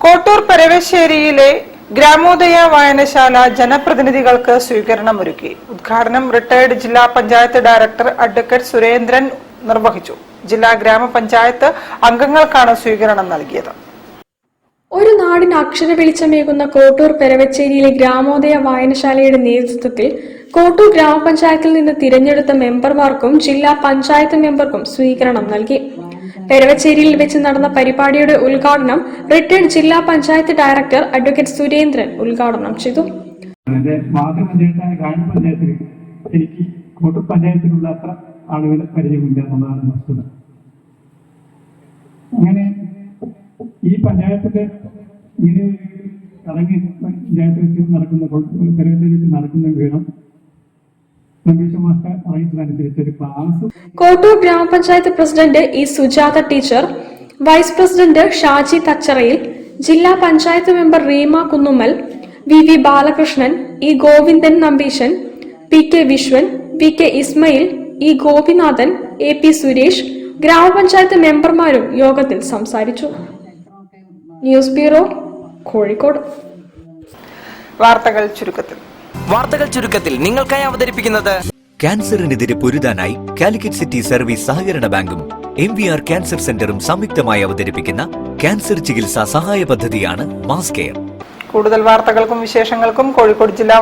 കോട്ടൂർ പെരവശ്ശേരിയിലെ ഗ്രാമോദയ വായനശാല ജനപ്രതിനിധികൾക്ക് സ്വീകരണമൊരുക്കി. ഉദ്ഘാടനം റിട്ടയർഡ് ജില്ലാ പഞ്ചായത്ത് ഡയറക്ടർ അഡ്വക്കേറ്റ് സുരേന്ദ്രൻ നിർവഹിച്ചു. ജില്ലാ ഗ്രാമപഞ്ചായത്ത് അംഗങ്ങൾക്കാണ് സ്വീകരണം നൽകിയത്. ഒരു നാടിന് അക്ഷര വെളിച്ചമേകുന്ന കോട്ടൂർ പെരവശ്ശേരിയിലെ ഗ്രാമോദയ വായനശാലയുടെ നേതൃത്വത്തിൽ കോട്ടൂർ ഗ്രാമപഞ്ചായത്തിൽ നിന്ന് തിരഞ്ഞെടുത്ത മെമ്പർമാർക്കും ജില്ലാ പഞ്ചായത്ത് മെമ്പർക്കും സ്വീകരണം നൽകി. പെരവശ്ശേരിയിൽ വെച്ച് നടന്ന പരിപാടിയുടെ ഉദ്ഘാടനം റിട്ടയർഡ് ജില്ലാ പഞ്ചായത്ത് ഡയറക്ടർ അഡ്വക്കേറ്റ് സുരേന്ദ്രൻ ഉദ്ഘാടനം ചെയ്തു. എനിക്ക് കോട്ടൂർ പഞ്ചായത്തിലുള്ള അത്ര ആളുകളെ പരിചയമില്ല എന്നുള്ളതാണ് വസ്തുത. അങ്ങനെ ഈ പഞ്ചായത്തിന്റെ ഇങ്ങനെ ഇറങ്ങി പഞ്ചായത്ത് വെച്ച് നടക്കുന്ന പെരവശ്ശേരി വെച്ച് നടക്കുന്ന വീണം കോട്ടൂർ ഗ്രാമപഞ്ചായത്ത് president E Sujatha teacher, vice president Shaji Thacharayil, ജില്ലാ panchayat member Reema Kunnummal, V Balakrishnan, E Govindan Nambeesan, P K Viswan, V K Ismail, E Gopinathan, A P Suresh, ഗ്രാമപഞ്ചായത്ത് മെമ്പർമാരും യോഗത്തിൽ സംസാരിച്ചു. News bureau, Kozhikode. വാർത്തകൾ ചുരുക്കത്തിൽ നിങ്ങൾക്കായി അവതരിപ്പിക്കുന്നത് ക്യാൻസറിനെതിരെ പൊരുതാനായി കാലിക്കറ്റ് സിറ്റി സർവീസ് സഹകരണ ബാങ്കും MVR ക്യാൻസർ സെന്ററും സംയുക്തമായി അവതരിപ്പിക്കുന്ന ക്യാൻസർ ചികിത്സാ സഹായ പദ്ധതിയാണ് മാസ് കെയർ. കൂടുതൽ വാർത്തകൾക്കും വിശേഷങ്ങൾക്കും കോഴിക്കോട് ജില്ലാ